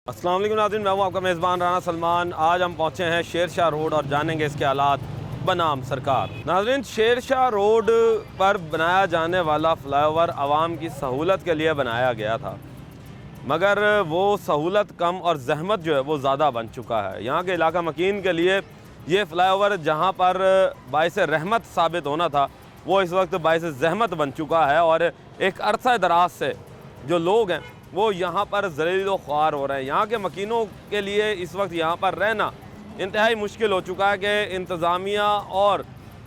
अस्सलाम वालेकुम नाज़रीन, मैं हूं आपका मेज़बान राना सलमान। आज हम पहुंचे हैं शेर शाह रोड और जानेंगे इसके हालात बनाम सरकार। नाज़रीन, शेर शाह रोड पर बनाया जाने वाला फ्लाईओवर आवाम की सहूलत के लिए बनाया गया था, मगर वो सहूलत कम और जहमत जो है वो ज़्यादा बन चुका है। यहाँ के इलाका मकीन के लिए ये फ्लाईओवर जहाँ पर बाइस रहमत साबित होना था, वो इस वक्त बाइस जहमत बन चुका है और एक अरसा दराज से जो लोग हैं वो यहाँ पर ज़लील व ख्वार हो रहे हैं। यहाँ के मकीनों के लिए इस वक्त यहाँ पर रहना इंतहाई मुश्किल हो चुका है कि इंतज़ामिया और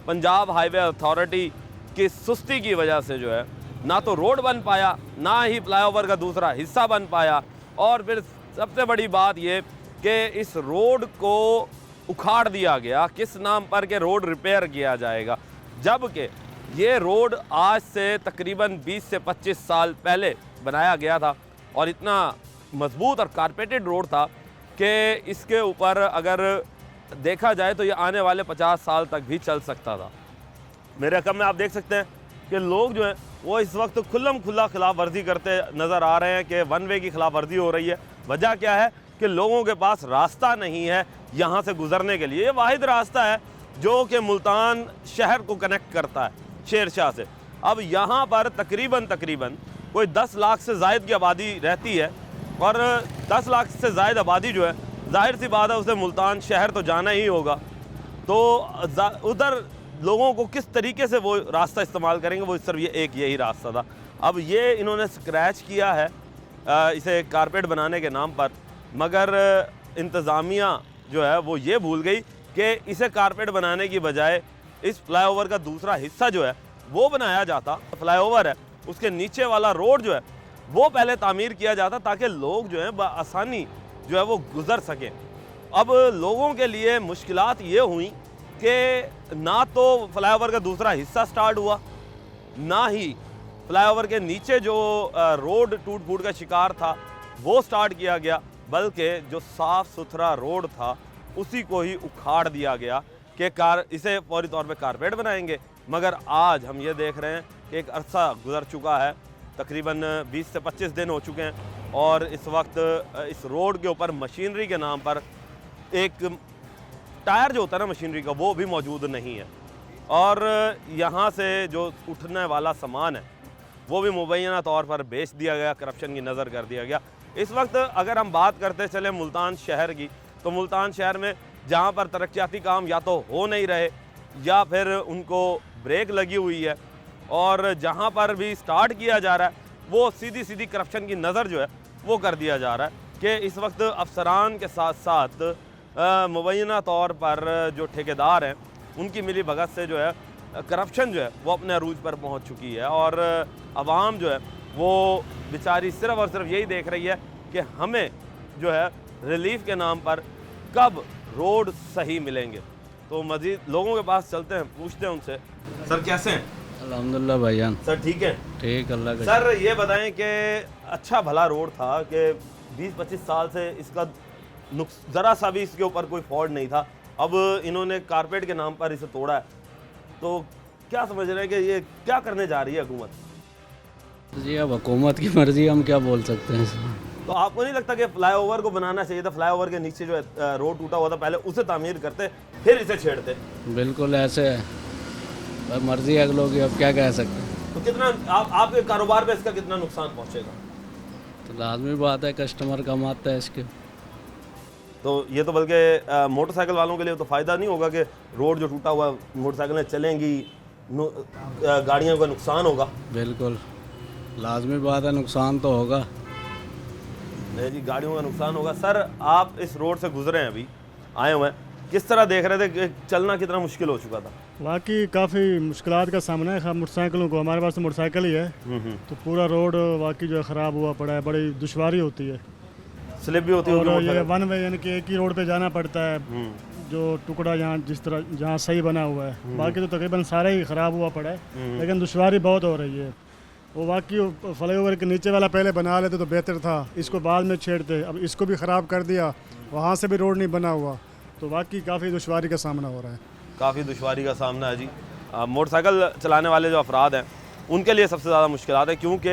पंजाब हाईवे अथॉरिटी की सुस्ती की वजह से जो है ना तो रोड बन पाया, ना ही फ्लाईओवर का दूसरा हिस्सा बन पाया। और फिर सबसे बड़ी बात ये कि इस रोड को उखाड़ दिया गया किस नाम पर कि रोड रिपेयर किया जाएगा, जबकि ये रोड आज से तकरीबन 20 से 25 साल पहले बनाया गया था और इतना मजबूत और कारपेटेड रोड था कि इसके ऊपर अगर देखा जाए तो ये आने वाले 50 साल तक भी चल सकता था। मेरे रकम में आप देख सकते हैं कि लोग जो हैं वो इस वक्त खुल्लम खुल्ला खिलाफ वर्जी करते नज़र आ रहे हैं कि वन वे की खिलाफ वर्जी हो रही है। वजह क्या है कि लोगों के पास रास्ता नहीं है यहाँ से गुजरने के लिए। ये वाहिद रास्ता है जो कि मुल्तान शहर को कनेक्ट करता है शेर शाह से। अब यहाँ पर तकरीबन कोई 10 लाख से ज़ायद की आबादी रहती है और 10 लाख से ज़ायद आबादी जो है जाहिर सी बात है उसे मुल्तान शहर तो जाना ही होगा। तो उधर लोगों को किस तरीके से वो रास्ता इस्तेमाल करेंगे, वो सिर्फ यही रास्ता था। अब ये इन्होंने स्क्रैच किया है इसे कारपेट बनाने के नाम पर, मगर इंतज़ामिया जो है वो ये भूल गई कि इसे कारपेट बनाने की बजाय इस फ्लाईओवर का दूसरा हिस्सा जो है वो बनाया जाता। फ्लाईओवर है उसके नीचे वाला रोड जो है वो पहले तामीर किया जाता ताकि लोग जो है आसानी जो है वो गुज़र सकें। अब लोगों के लिए मुश्किलात ये हुई कि ना तो फ्लाईओवर का दूसरा हिस्सा स्टार्ट हुआ, ना ही फ्लाईओवर के नीचे जो रोड टूट फूट का शिकार था वो स्टार्ट किया गया, बल्कि जो साफ़ सुथरा रोड था उसी को ही उखाड़ दिया गया कि इसे फौरी तौर पे कारपेट बनाएंगे। मगर आज हम ये देख रहे हैं कि एक अरसा गुजर चुका है, तकरीबन 20 से 25 दिन हो चुके हैं और इस वक्त इस रोड के ऊपर मशीनरी के नाम पर एक टायर जो होता है ना मशीनरी का, वो भी मौजूद नहीं है। और यहाँ से जो उठने वाला सामान है वो भी मुबैना तौर पर बेच दिया गया, करप्शन की नज़र कर दिया गया। इस वक्त अगर हम बात करते चले मुल्तान शहर की, तो मुल्तान शहर में जहाँ पर तरक्याती काम या तो हो नहीं रहे या फिर उनको ब्रेक लगी हुई है, और जहाँ पर भी स्टार्ट किया जा रहा है वो सीधी सीधी करप्शन की नज़र जो है वो कर दिया जा रहा है कि इस वक्त अफसरान के साथ साथ मुबैना तौर पर जो ठेकेदार हैं उनकी मिली भगत से जो है करप्शन जो है वो अपने अरूज पर पहुँच चुकी है। और आवाम जो है वो बेचारी सिर्फ़ और सिर्फ यही देख रही है कि हमें जो है रिलीफ के नाम पर कब रोड सही मिलेंगे। तो मज़ीद लोगों के पास चलते हैं, पूछते हैं उनसे। सर कैसे हैं? अल्हम्दुलिल्लाह भाईजान। सर ठीक है? ठीक, अल्लाह का। सर ये बताएं कि अच्छा भला रोड था कि 20-25 साल से इसका ज़रा सा भी इसके ऊपर कोई फॉल्ट नहीं था, अब इन्होंने कारपेट के नाम पर इसे तोड़ा है, तो क्या समझ रहे हैं कि ये क्या करने जा रही है हुकूमत? जी अब हुकूमत की मर्जी, हम क्या बोल सकते हैं। तो आपको नहीं लगता कि फ्लाईओवर को बनाना चाहिए था? फ्लाईओवर के नीचे जो है रोड टूटा हुआ था, पहले उसे तामीर करते फिर इसे छेड़ते। बिल्कुल ऐसे है, पर मर्जी अगलों की, अब क्या कह सकते हैं। तो कितना आपके कारोबार पे इसका कितना नुकसान पहुंचेगा? तो लाजमी बात है, कस्टमर कम आता है इसके। तो ये तो बल्कि मोटरसाइकिल वालों के लिए तो फ़ायदा नहीं होगा कि रोड जो टूटा हुआ मोटरसाइकिलें चलेंगी, गाड़ियों का नुकसान होगा। बिल्कुल लाजमी बात है, नुकसान तो होगा। नहीं जी, गाड़ियों का नुकसान होगा। सर आप इस रोड से गुजरे हैं, अभी आए हुए हैं, किस तरह देख रहे थे कि चलना कितना मुश्किल हो चुका था? वाकई काफ़ी मुश्किलात का सामना है मोटरसाइकिलों को। हमारे पास तो मोटरसाइकिल ही है, तो पूरा रोड वाकई जो है ख़राब हुआ पड़ा है, बड़ी दुश्वारी होती है, स्लिप भी होती है। और ये वन वे यानी कि एक ही रोड पे जाना पड़ता है, जो टुकड़ा जहाँ सही बना हुआ है, बाकी तो तकरीबन सारा ही ख़राब हुआ पड़ा है, लेकिन दुश्वारी बहुत हो रही है। वो वाकई फ्लाईओवर के नीचे वाला पहले बना लेते तो बेहतर था, इसको बाद में छेड़ते, अब इसको भी ख़राब कर दिया, वहाँ से भी रोड नहीं बना हुआ, तो वाकई काफ़ी दुश्वारी का सामना हो रहा है। काफ़ी दुश्वारी का सामना है जी। मोटरसाइकिल चलाने वाले जो अफराद हैं उनके लिए सबसे ज़्यादा मुश्किलात है, क्योंकि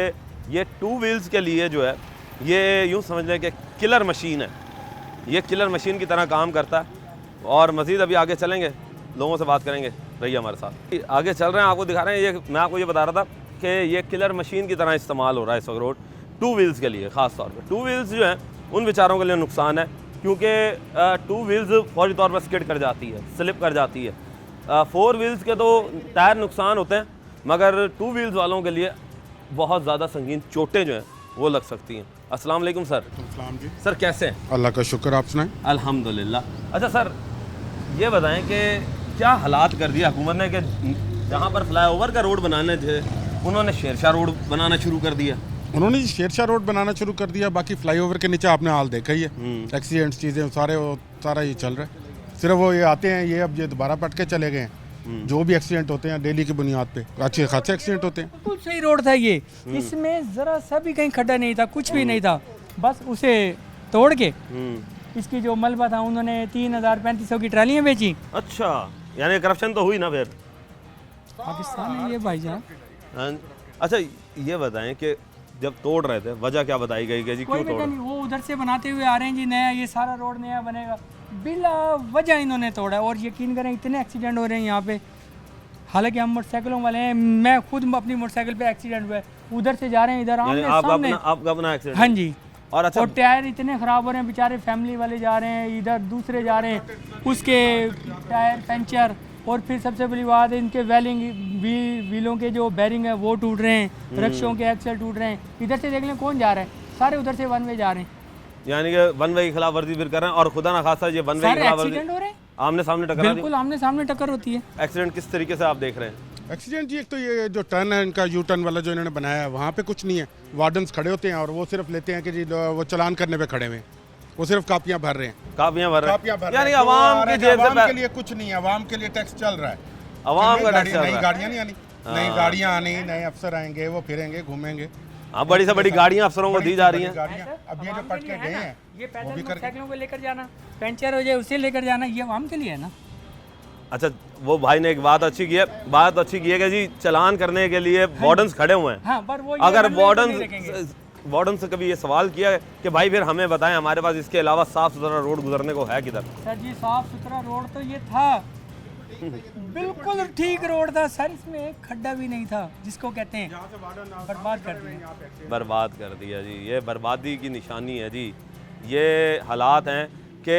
ये 2 व्हील्स के लिए जो है ये यूँ समझ लें कि किलर मशीन है, ये किलर मशीन की तरह काम करता है। और मज़ीद अभी आगे चलेंगे, लोगों से बात करेंगे, रहिए हमारे साथ। आगे चल रहे हैं, आपको दिखा रहे हैं। ये मैं आपको ये बता रहा था कि ये किलर मशीन की तरह इस्तेमाल हो रहा है इस वक्त रोड टू व्हील्स के लिए। ख़ास तौर पे टू व्हील्स जो हैं उन बेचारों के लिए नुकसान है, क्योंकि टू व्हील्स फौरी तौर पर स्किड कर जाती है, स्लिप कर जाती है। फोर व्हील्स के तो टायर नुकसान होते हैं, मगर टू व्हील्स वालों के लिए बहुत ज़्यादा संगीन चोटें जो हैं वो लग सकती हैं। अस्सलाम वालेकुम सर। अस्सलाम जी। सर कैसे हैं? अल्लाह का शुक्र, आप सुनाएं। अल्हम्दुलिल्लाह। अच्छा सर, ये बताएं कि क्या हालात कर दिया हुकूमत ने कि जहाँ पर फ्लाईओवर का रोड बनाने थे उन्होंने शेरशाह रोड बनाना शुरू कर दिया। उन्होंने शेरशाह रोड बनाना शुरू कर दिया, बाकी फ्लाईओवर के नीचे आपने हाल देखा ही है, एक्सीडेंट्स चीज़ें सारा ये चल रहा है। सिर्फ वो ये आते हैं, ये अब ये दोबारा पट के चले गए हैं। जो भी एक्सीडेंट होते हैं डेली की बुनियाद पे अच्छे खासे एक्सीडेंट होते हैं। बिल्कुल सही रोड था ये, इसमें ज़रा सा भी कहीं खड्डा नहीं था, कुछ भी नहीं था। बस उसे तोड़ के इसकी जो मलबा था उन्होंने 3,000-3,500 की ट्रालियाँ बेची। अच्छा, यानी करप्शन तो हुई ना फिर? पाकिस्तान है ये भाईजान। अच्छा ये बताएं कि जब तोड़ रहे थे वजह क्या बताई गई कि जी कोई क्यों वजह तोड़? नहीं, वो उधर से बनाते हुए आ रहे हैं जी, नया ये सारा रोड नया बनेगा, बिला वजह इन्होंने तोड़ा है। और यकीन करें इतने एक्सीडेंट हो रहे हैं यहाँ पे, हालांकि हम मोटरसाइकिलों वाले हैं, मैं खुद अपनी मोटरसाइकिल पे एक्सीडेंट हुआ है, उधर से जा रहे हैं इधर यानी आमने सामने। आपका अपना एक्सीडेंट? हाँ जी। और अच्छा, और टायर इतने ख़राब हो रहे हैं, बेचारे फैमिली वाले जा रहे हैं, इधर दूसरे जा रहे हैं, उसके टायर पंचर। और फिर सबसे बड़ी बात है इनके व्हीलों के जो बैरिंग है वो टूट रहे हैं, रक्षों के एक्सल टूट रहे हैं। इधर से देख लें कौन जा रहा है, सारे उधर से वन वे जा रहे हैं, यानी कि वन वे की खिलाफ वर्जी फिर कर रहे हैं। और खुदा ना खासा ये वन वे की सारे खिलाफ वर्जी एक्सीडेंट हो रहे हैं। आमने सामने टकरा दी। बिल्कुल आमने सामने टक्कर होती है। एक्सीडेंट किस तरीके से आप देख रहे हैं? एक्सीडेंट जी, एक तो ये जो टर्न है इनका, यू टर्न वाला जो इन्होंने बनाया है, वहाँ पे कुछ नहीं है। वार्डन्स खड़े होते हैं और वो सिर्फ लेते हैं कि जी वो चलान करने पे खड़े हुए हैं, वो सिर्फ कापियाँ भर रहे हैं। कापियाँ भर रहे कापियाँ भर हैं, रहे यानी हैं। आवाम की जेब आवाम से के लिए कुछ नहीं है, आवाम के लिए टैक्स चल रहा है, आवाम का टैक्स चल नई रहा है। गाड़ियाँ नहीं आनी, नई गाड़ियाँ आनी, नए अफसर आएंगे, वो फिरेंगे घूमेंगे। हाँ, बड़ी से बड़ी गाड़ियाँ अफसरों को दी जा रही हैं। गाड़ियाँ अब ये जो पट के गए हैं ये वो पैदल भी करके। मोटरसाइकिलों को लेकर जाना, पंचर हो जाए उसे लेकर जाना, ये आवाम के लिए है ना। अच्छा, वो भाई ने एक बात अच्छी की है, कि जी चलान करने के लिए वार्डन्स खड़े हुए हैं। हाँ, पर वो ये अगर runway को नहीं रखेंगे। वार्डन से कभी ये सवाल किया है कि भाई फिर हमें बताएं हमारे पास इसके अलावा साफ सुथरा रोड गुजरने को है किधर? सर जी साफ सुथरा रोड तो ये था, बिल्कुल ठीक रोड था सर, इसमें एक खड्डा भी नहीं था, जिसको कहते हैं बर्बाद कर दिया। बर्बाद कर दिया जी, ये बर्बादी की निशानी है जी। ये हालात हैं कि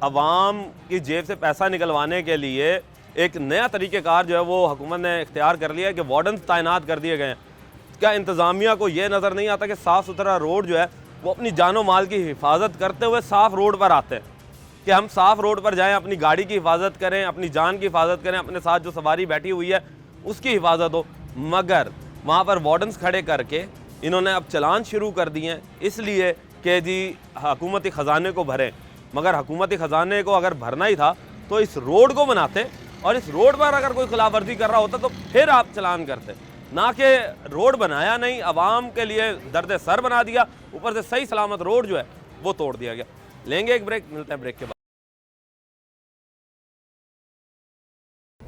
अवाम की जेब से पैसा निकलवाने के लिए एक नया तरीक़ेकार जो है वो हुकूमत ने इख्तियार कर लिया है कि वार्डन तैनात कर दिए गए हैं। क्या इंतज़ामिया को ये नज़र नहीं आता कि साफ़ सुथरा रोड जो है वो अपनी जानो माल की हिफाजत करते हुए साफ़ रोड पर आते हैं, कि हम साफ़ रोड पर जाएं, अपनी गाड़ी की हिफाजत करें, अपनी जान की हिफाजत करें, अपने साथ जो सवारी बैठी हुई है उसकी हिफाजत हो। मगर वहाँ पर वार्डन्स खड़े करके इन्होंने अब चलान शुरू कर दिए हैं, इसलिए कि जी हुकूमती ख़जाने को भरें। मगर हुकूमती ख़जाने को अगर भरना ही था तो इस रोड को बनाते, और इस रोड पर अगर कोई खिलाफ वर्जी कर रहा होता तो फिर आप चलान करते, ना कि रोड बनाया नहीं, आवाम के लिए दर्द सर बना दिया, ऊपर से सही सलामत रोड जो है वो तोड़ दिया गया। लेंगे एक ब्रेक, मिलते हैं ब्रेक के बाद।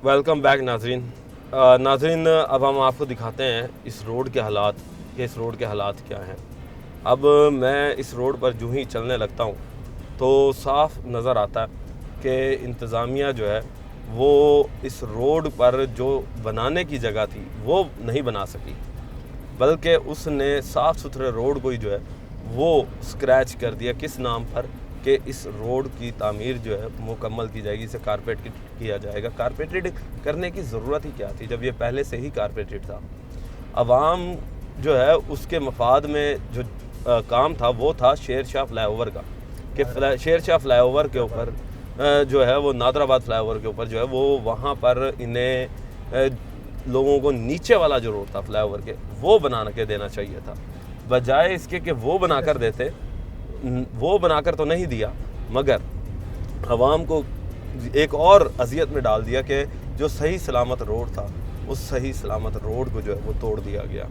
वेलकम बैक नाजरीन। नाजरीन, अब हम आपको दिखाते हैं इस रोड के हालात, कि इस रोड के हालात क्या हैं। अब मैं इस रोड पर जो ही चलने लगता हूँ तो साफ नज़र आता है कि इंतज़ामिया जो है वो इस रोड पर जो बनाने की जगह थी वो नहीं बना सकी, बल्कि उसने साफ़ सुथरे रोड को ही जो है वो स्क्रैच कर दिया। किस नाम पर? कि इस रोड की तामीर जो है मुकम्मल की जाएगी, इसे कारपेट किया जाएगा। कारपेटेड करने की ज़रूरत ही क्या थी जब ये पहले से ही कारपेटेड था? आवाम जो है उसके मफाद में जो काम था वो था शेरशाह फ्लाईओवर का, कि शेरशाह फ्लाईओवर के ऊपर जो है वो नादराबाद फ्लाईओवर के ऊपर जो है वो वहाँ पर इन्हें लोगों को नीचे वाला जो रोड था फ्लाईओवर के वो बना के देना चाहिए था, बजाय इसके कि वो बनाकर देते। वो बनाकर तो नहीं दिया, मगर आवाम को एक और अजियत में डाल दिया कि जो सही सलामत रोड था उस सही सलामत रोड को जो है वो तोड़ दिया गया।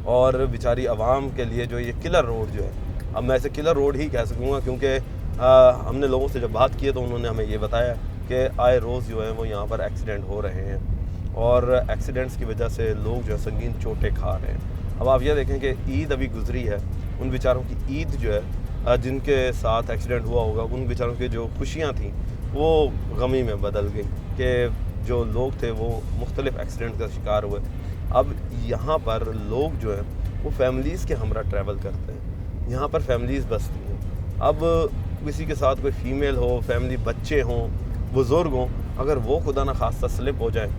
और बेचारी आवाम के लिए जो ये किलर रोड जो है, अब मैं इसे किलर रोड ही कह सकूँगा क्योंकि हमने लोगों से जब बात की है तो उन्होंने हमें ये बताया कि आए रोज़ जो है वो यहाँ पर एक्सीडेंट हो रहे हैं और एक्सीडेंट्स की वजह से लोग जो है संगीन चोटें खा रहे हैं। अब आप ये देखें कि ईद अभी गुजरी है उन बेचारों की ईद जो है जिनके साथ एक्सीडेंट हुआ होगा, उन बेचारों की जो खुशियाँ थी वो गमी में बदल गई कि जो लोग थे वो मुख्तलिफ एक्सीडेंट का शिकार हुए। अब यहाँ पर लोग जो है वो फैमिलीज़ के हमरा ट्रैवल करते हैं, यहाँ पर फैमिलीज़ बसती हैं। अब किसी के साथ कोई फ़ीमेल हो, फैमिली, बच्चे हों, बुज़ुर्ग हों, अगर वो खुदा न खास्ता स्लिप हो जाए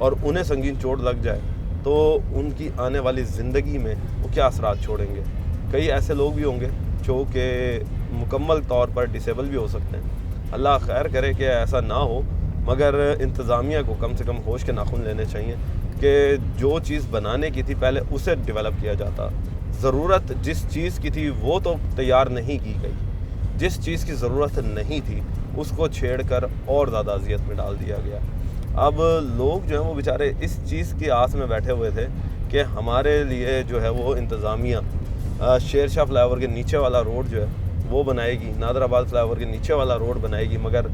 और उन्हें संगीन चोट लग जाए तो उनकी आने वाली ज़िंदगी में वो क्या असरात छोड़ेंगे। कई ऐसे लोग भी होंगे जो कि मुकम्मल तौर पर डिसेबल भी हो सकते हैं। अल्लाह खैर करे कि ऐसा ना हो, मगर इंतज़ामिया को कम से कम होश के नाखून लेने चाहिए कि जो चीज़ बनाने की थी पहले उसे डेवलप किया जाता। ज़रूरत जिस चीज़ की थी वो तो तैयार नहीं की गई, जिस चीज़ की ज़रूरत नहीं थी उसको छेड़कर और ज़्यादा अजियत में डाल दिया गया। अब लोग जो हैं वो बेचारे इस चीज़ की आस में बैठे हुए थे कि हमारे लिए जो है वो इंतज़ामिया शेर शाह फ्लाईओवर के नीचे वाला रोड जो है वो बनाएगी, नादराबाद फ्लाईओवर के नीचे वाला रोड बनाएगी, मगर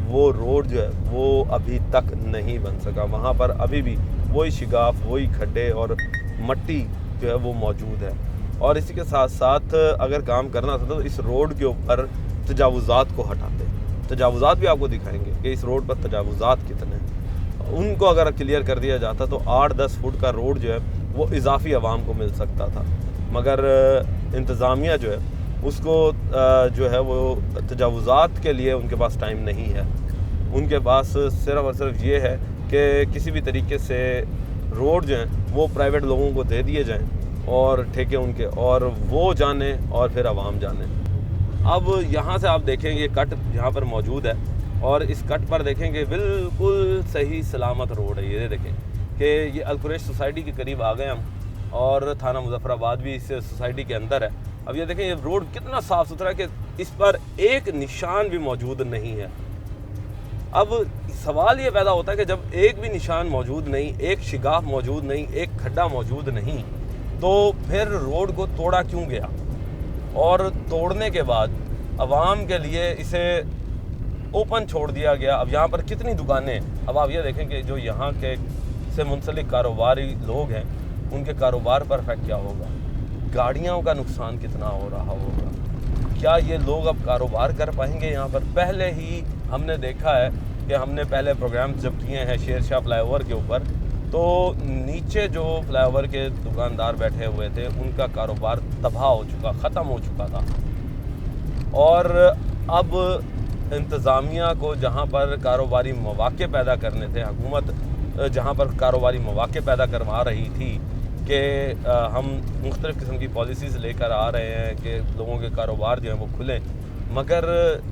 वो रोड जो है वो अभी तक नहीं बन सका। वहाँ पर अभी भी वही शिगाफ, वही खड्डे और मट्टी जो है वो मौजूद है। और इसी के साथ साथ अगर काम करना था तो इस रोड के ऊपर तजावुज़ात को हटाते। तजावुज़ात भी आपको दिखाएंगे कि इस रोड पर तजावुज़ात कितने हैं। उनको अगर क्लियर कर दिया जाता तो 8-10 फुट का रोड जो है वो इजाफी आवाम को मिल सकता था, मगर इंतज़ामिया जो है उसको जो है वो तजावुज़ात के लिए उनके पास टाइम नहीं है। उनके पास सिर्फ़ और सिर्फ ये है कि किसी भी तरीके से रोड जो हैं वो प्राइवेट लोगों को दे दिए जाएं और ठेके उनके, और वो जाने और फिर आवाम जाने। अब यहाँ से आप देखेंगे कट यहाँ पर मौजूद है और इस कट पर देखेंगे बिल्कुल सही सलामत रोड है। ये देखें कि ये अलकुरैश सोसाइटी के करीब आ गए हम और थाना मुजफ्फराबाद भी इस सोसाइटी के अंदर है। अब ये देखें ये रोड कितना साफ़ सुथरा है कि इस पर एक निशान भी मौजूद नहीं है। अब सवाल ये पैदा होता है कि जब एक भी निशान मौजूद नहीं, एक शिगाफ मौजूद नहीं, एक खड्डा मौजूद नहीं, तो फिर रोड को तोड़ा क्यों गया? और तोड़ने के बाद आवाम के लिए इसे ओपन छोड़ दिया गया। अब यहाँ पर कितनी दुकानें, अब आप ये देखें कि जो यहाँ के से मुंसलिक कारोबारी लोग हैं उनके कारोबार पर इफेक्ट क्या होगा, गाड़ियों का नुकसान कितना हो रहा होगा, क्या ये लोग अब कारोबार कर पाएंगे यहाँ पर? पहले ही हमने देखा है कि हमने पहले प्रोग्राम जब किए हैं शेर शाह फ्लाईओवर के ऊपर, तो नीचे जो फ्लाईओवर के दुकानदार बैठे हुए थे उनका कारोबार तबाह हो चुका, ख़त्म हो चुका था। और अब इंतज़ामिया को जहाँ पर कारोबारी मौक़े पैदा करने थे, हुकूमत जहाँ पर कारोबारी मौक़े पैदा करवा रही थी कि हम मुख्तलिफ़ किस्म की पॉलिसीज़ लेकर आ रहे हैं कि लोगों के कारोबार जो हैं वो खुलें, मगर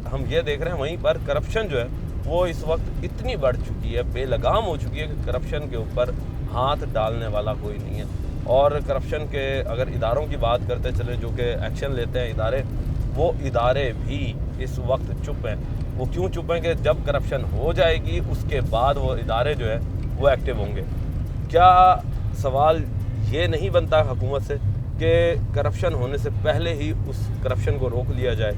हम ये देख रहे हैं वहीं पर करप्शन जो है वो इस वक्त इतनी बढ़ चुकी है, बेलगाम हो चुकी है कि करप्शन के ऊपर हाथ डालने वाला कोई नहीं है। और करप्शन के अगर इदारों की बात करते चले जो कि एक्शन लेते हैं इदारे, वो इदारे भी इस वक्त चुप हैं। वो क्यों चुप हैं कि जब करप्शन हो जाएगी उसके बाद वो इदारे जो है वो एक्टिव होंगे। क्या सवाल ये नहीं बनता हुकूमत से कि करप्शन होने से पहले ही उस करप्शन को रोक लिया जाए,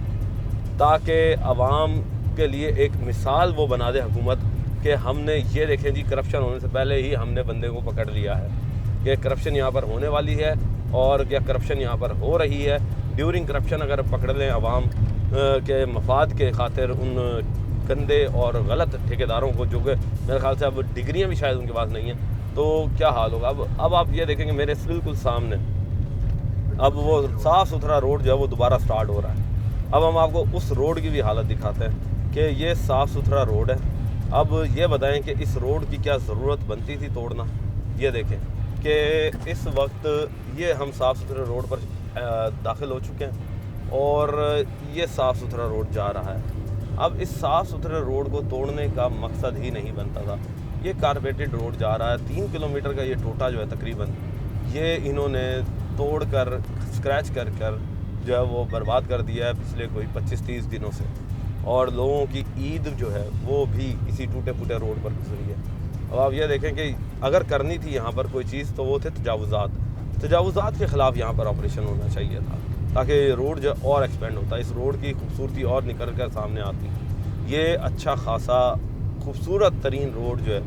ताकि आवाम के लिए एक मिसाल वो बना दे हुकूमत कि हमने ये देखें जी करप्शन होने से पहले ही हमने बंदे को पकड़ लिया है कि करप्शन यहाँ पर होने वाली है और क्या करप्शन यहाँ पर हो रही है। ड्यूरिंग करप्शन अगर पकड़ लें आवाम के मफाद के खातिर उन गंदे और गलत ठेकेदारों को, जो कि मेरे ख्याल से अब डिग्रियाँ भी शायद उनके पास नहीं हैं, तो क्या हाल होगा। अब आप ये देखेंगे मेरे बिल्कुल सामने अब वो साफ़ सुथरा रोड जो है वो दोबारा स्टार्ट हो रहा है। अब हम आपको उस रोड की भी हालत दिखाते हैं कि ये साफ़ सुथरा रोड है। अब ये बताएं कि इस रोड की क्या ज़रूरत बनती थी तोड़ना। ये देखें कि इस वक्त ये हम साफ़ सुथरे रोड पर दाखिल हो चुके हैं और ये साफ़ सुथरा रोड जा रहा है। अब इस साफ़ सुथरे रोड को तोड़ने का मकसद ही नहीं बनता था। ये कारपेटेड रोड जा रहा है, 3 किलोमीटर का ये टोटा जो है तकरीबन, ये इन्होंने तोड़ कर स्क्रैच कर कर जो है वो बर्बाद कर दिया है पिछले कोई 25-30 दिनों से। और लोगों की ईद जो है वो भी इसी टूटे फूटे रोड पर गुजरी है। अब आप ये देखें कि अगर करनी थी यहाँ पर कोई चीज़ तो वो थे तजावुज़ात के ख़िलाफ़ यहाँ पर ऑपरेशन होना चाहिए था, ताकि रोड जो और एक्सपेंड होता, इस रोड की खूबसूरती और निकल कर सामने आती। ये अच्छा खासा खूबसूरत तरीन रोड जो है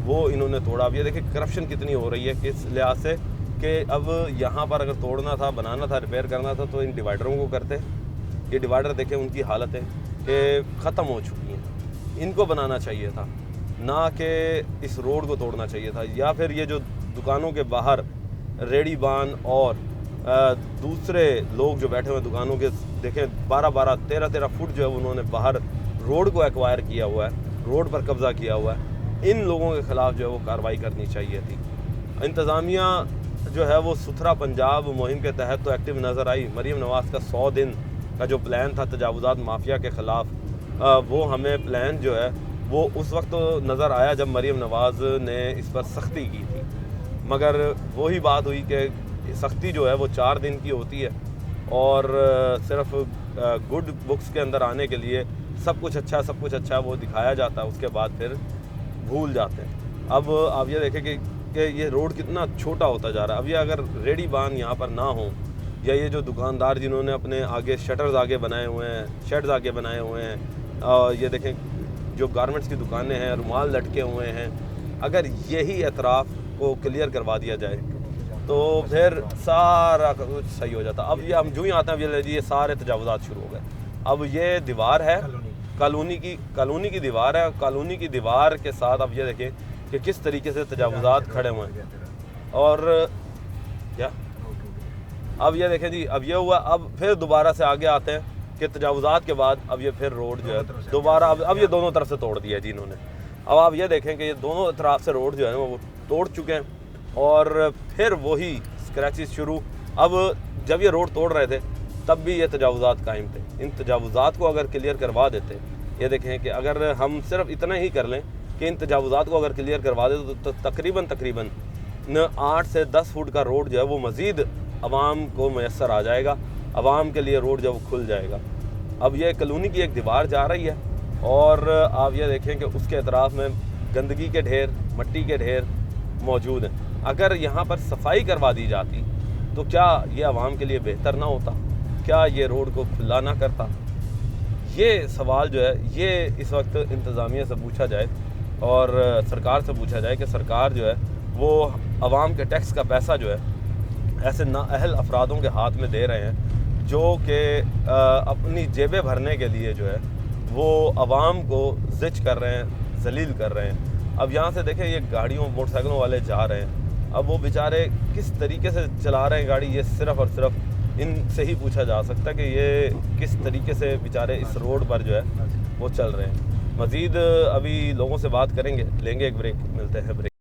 वो इन्होंने तोड़ा। अब ये देखिए करप्शन कितनी हो रही है कि इस लिहाज से कि अब यहाँ पर अगर तोड़ना था, बनाना था, रिपेयर करना था तो इन डिवाइडरों को करते। ये डिवाइडर देखें उनकी हालत है कि ख़त्म हो चुकी हैं, इनको बनाना चाहिए था, ना कि इस रोड को तोड़ना चाहिए था। या फिर ये जो दुकानों के बाहर रेडी बान और दूसरे लोग जो बैठे हुए दुकानों के, देखें 12-12, 13-13 फुट जो है उन्होंने बाहर रोड को एक्वायर किया हुआ है, रोड पर कब्ज़ा किया हुआ है। इन लोगों के ख़िलाफ़ जो है वो कार्रवाई करनी चाहिए थी। इंतज़ामिया जो है वो सुथरा पंजाब मुहिम के तहत तो एक्टिव नज़र आई। मरीम नवाज़ का 100 दिन का जो प्लान था तजावुज़ात माफिया के ख़िलाफ़, वो हमें प्लान जो है वो उस वक्त नज़र आया जब मरीम नवाज़ ने इस पर सख्ती की थी। मगर वही बात हुई कि सख्ती जो है वो 4 दिन की होती है और सिर्फ गुड बुक्स के अंदर आने के लिए सब कुछ अच्छा वो दिखाया जाता है, उसके बाद फिर भूल जाते हैं। अब आप ये देखें कि ये रोड कितना छोटा होता जा रहा है। अब ये अगर रेडी बान यहाँ पर ना हो, या ये जो दुकानदार जिन्होंने अपने आगे शटर्स आगे बनाए हुए हैं, शेड्स आगे बनाए हुए हैं, और ये देखें जो गारमेंट्स की दुकानें हैं, रुमाल लटके हुए हैं, अगर यही एतराफ़ को क्लियर करवा दिया जाए तो फिर सारा कुछ सही हो जाता। अब ये हम जो ही आते हैं ये सारे तजावुज़ात शुरू हो गए। अब ये दीवार है कॉलोनी की दीवार है, कॉलोनी की दीवार के साथ अब ये देखें कि किस तरीके से तजावुज़ात खड़े हुए हैं। और क्या अब ये देखें जी, अब ये हुआ, अब फिर दोबारा से आगे आते हैं कि तजावुज़ात के बाद अब ये फिर रोड जो है दोबारा अब ये दोनों तरफ से तोड़ दिया जी इन्होंने। अब आप ये देखें कि ये दोनों तरफ से रोड जो है वो तोड़ चुके हैं और फिर वही स्क्रैचेस शुरू। अब जब ये रोड तोड़ रहे थे तब भी ये तजावुज़ात कायम थे। इन तजावुज़ात को अगर क्लियर करवा देते, ये देखें कि अगर हम सिर्फ इतना ही कर लें कि इन तजावुज़ात को अगर क्लियर करवा देते तो तकरीबन 8 से 10 फुट का रोड जो है वो मज़ीद आवाम को मैसर आ जाएगा, आवाम के लिए रोड जो वो खुल जाएगा। अब ये कॉलोनी की एक दीवार जा रही है और आप ये देखें कि उसके अतराफ़ में गंदगी के ढेर, मिट्टी के ढेर मौजूद हैं। अगर यहाँ पर सफाई करवा दी जाती तो क्या ये आवाम के लिए बेहतर ना होता? क्या ये रोड को खुला ना करता? ये सवाल जो है ये इस वक्त इंतज़ामिया से पूछा जाए और सरकार से पूछा जाए कि सरकार जो है वो आवाम के टैक्स का पैसा जो है ऐसे नाअहल अफरादों के हाथ में दे रहे हैं जो कि अपनी जेबें भरने के लिए जो है वो आवाम को ज़िच कर रहे हैं, जलील कर रहे हैं। अब यहाँ से देखें ये गाड़ियों मोटरसाइकिलों वाले जा रहे हैं, अब वो बेचारे किस तरीके से चला रहे हैं गाड़ी, ये सिर्फ़ और सिर्फ इनसे ही पूछा जा सकता है कि ये किस तरीके से बेचारे इस रोड पर जो है वो चल रहे हैं। मज़ीद अभी लोगों से बात करेंगे, लेंगे एक ब्रेक, मिलते हैं ब्रेक।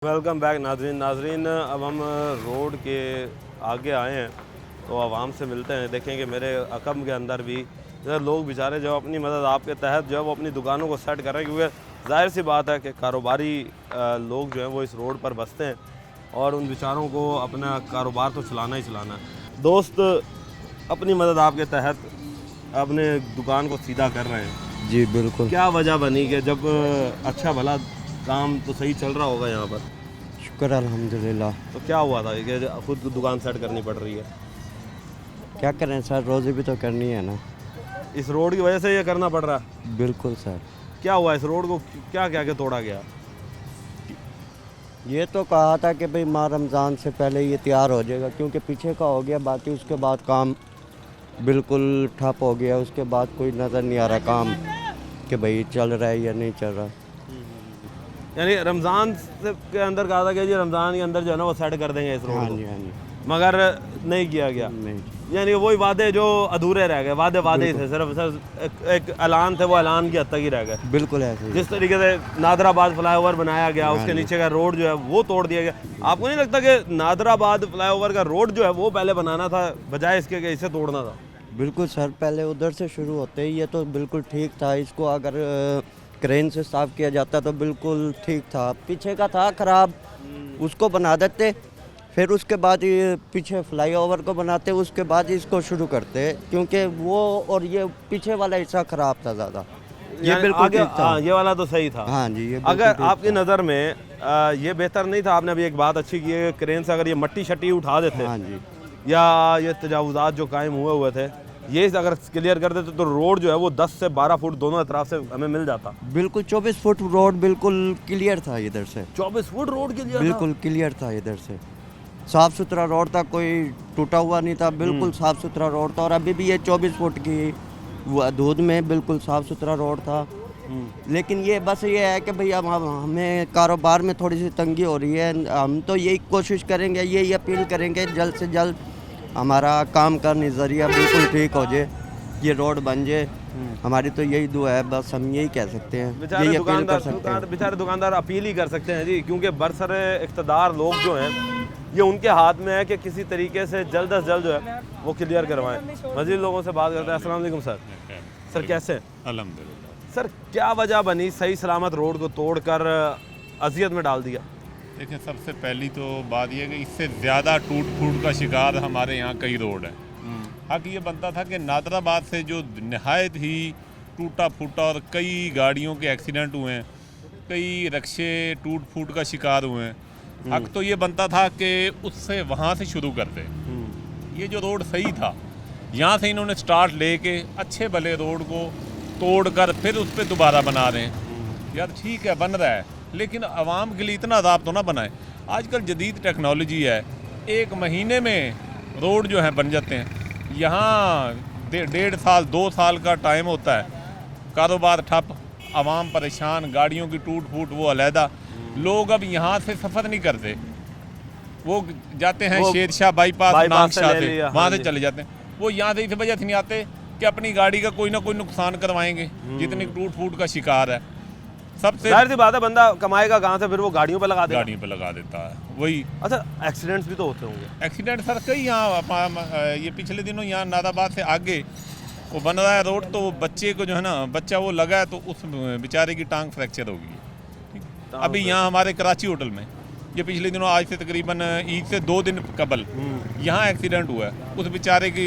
वेलकम बैक नाजरीन, अब हम रोड के आगे आए हैं तो आवाम से मिलते हैं। देखें कि मेरे अकम के अंदर भी इधर लोग बेचारे जो अपनी मदद आपके तहत जो है वो अपनी दुकानों को सेट कर रहे हैं, क्योंकि जाहिर सी बात है कि कारोबारी लोग जो हैं वो इस रोड पर बसते हैं और उन बेचारों को अपना कारोबार तो चलाना ही चलाना है। दोस्त अपनी मदद आपके तहत अपने दुकान को सीधा कर रहे हैं जी बिल्कुल। क्या वजह बनी कि जब अच्छा भला काम तो सही चल रहा होगा यहाँ पर? शुक्र अल्हम्दुलिल्लाह। तो क्या हुआ था कि खुद दुकान सेट करनी पड़ रही है? क्या करें सर, रोज़ी भी तो करनी है ना। इस रोड की वजह से ये करना पड़ रहा है? बिल्कुल सर। क्या हुआ इस रोड को, क्या क्या के तोड़ा गया? ये तो कहा था कि भाई माह रमज़ान से पहले ये तैयार हो जाएगा, क्योंकि पीछे का हो गया, बाकी उसके बाद काम बिल्कुल ठप हो गया। उसके बाद कोई नज़र नहीं आ रहा काम कि भाई चल रहा है या नहीं चल रहा। यानी रमज़ान के अंदर कहा था कि जी रमज़ान के अंदर जो है ना वो सेट कर देंगे इस रोड हाँ को, जी हाँ जी। मगर नहीं किया गया। नहीं यानी वही वादे जो अधूरे रह गए, वादे ही थे, सिर्फ एक ऐलान थे, वो ऐलान की हद तक ही रह गए। बिल्कुल ऐसे ही। जिस तरीके से नादराबाद फ्लाईओवर बनाया गया, उसके नीचे का रोड जो है वो तोड़ दिया गया। आपको नहीं लगता कि नादराबाद फ्लाईओवर का रोड जो है वो पहले बनाना था बजाय इसके कि इसे तोड़ना था? बिल्कुल सर, पहले उधर से शुरू होते ही ये तो बिल्कुल ठीक था। इसको अगर क्रेन से साफ़ किया जाता तो बिल्कुल ठीक था। पीछे का था ख़राब, उसको बना देते, फिर उसके बाद ये पीछे फ्लाईओवर को बनाते, उसके बाद इसको शुरू करते, क्योंकि वो और ये पीछे वाला हिस्सा ख़राब था ज़्यादा। ये बिल्कुल ठीक था। ये वाला तो सही था। हाँ जी। ये अगर आपकी नज़र में ये बेहतर नहीं था? आपने अभी एक बात अच्छी की है, क्रेन से अगर ये मट्टी शट्टी उठा देते, हाँ जी, या ये तजावुज़ात जो कायम हुए थे ये अगर क्लियर कर देते तो रोड जो है वो 10 से 12 फुट दोनों तरफ से हमें मिल जाता। बिल्कुल 24 फुट रोड बिल्कुल क्लियर था इधर से, 24 फुट रोड क्लियर बिल्कुल क्लियर था इधर से, साफ़ सुथरा रोड था, कोई टूटा हुआ नहीं था, बिल्कुल साफ़ सुथरा रोड था। और अभी भी ये 24 फुट की दूध में बिल्कुल साफ़ सुथरा रोड था। लेकिन ये बस ये है कि भाई अब हमें कारोबार में थोड़ी सी तंगी हो रही है। हम तो यही कोशिश करेंगे, यही अपील करेंगे जल्द से जल्द हमारा काम का नज़रिया बिल्कुल ठीक हो जाए, ये रोड बन जाए। हमारी तो यही दुआ है, बस हम यही कह सकते हैं, यही अपील कर सकते हैं। बेचारे दुकानदार अपील ही कर सकते हैं जी, क्योंकि बरसर इक़्तिदार लोग जो हैं ये उनके हाथ में है कि किसी तरीके से जल्द अज जल्द जो है वो क्लियर करवाएं। मज़ीद लोगों से बात करते हैं। अस्सलाम वालेकुम सर। सर कैसे हैं? अल्हम्दुलिल्लाह। सर क्या वजह बनी सही सलामत रोड को तोड़कर अजियत में डाल दिया? देखिए, सबसे पहली तो बात यह कि इससे ज़्यादा टूट फूट का शिकार हमारे यहाँ कई रोड है। हक ये बनता था कि नादराबाद से जो नहायत ही टूटा फूटा और कई गाड़ियों के एक्सीडेंट हुए हैं, कई रक्शे टूट फूट का शिकार हुए हैं, हक तो ये बनता था कि उससे वहाँ से शुरू करते। ये जो रोड सही था, यहाँ से इन्होंने स्टार्ट लेके अच्छे भले रोड को तोड़कर फिर उस पर दोबारा बना रहे हैं। यार ठीक है, बन रहा है, लेकिन आवाम के लिए इतना अदाब तो ना बनाए। आजकल जदीद टेक्नोलॉजी है, 1 महीने में रोड जो है बन जाते हैं। यहाँ 1.5 साल 2 साल का टाइम होता है, कारोबार ठप, आवाम परेशान, गाड़ियों की टूट फूट वो अलहदा। लोग अब यहाँ से सफ़र नहीं करते, वो जाते हैं शेरशाह बाईपास नागशाह से, वहाँ से चले जाते हैं। वो यहाँ से इस वजह से नहीं आते कि अपनी गाड़ी का कोई ना कोई नुकसान करवाएंगे, जितनी टूट फूट का शिकार है। सबसे जाहिर सी बात है, बंदा कमाएगा कहाँ से, फिर वो गाड़ियों पे लगा देगा। गाड़ियों पे लगा देता है वही। अच्छा, एक्सीडेंट्स भी तो होते होंगे? एक्सीडेंट सर कई यहाँ ये पिछले दिनों यहाँ नादाबाद से आगे वो बन रहा है रोड, तो वो बच्चे को जो है ना, बच्चा वो लगा है तो उस बेचारे की टांग फ्रैक्चर हो गई है। अभी यहाँ हमारे कराची होटल में ये पिछले दिनों, आज से तकरीबन ईद से 2 दिन कबल यहाँ एक्सीडेंट हुआ है। उस बेचारे की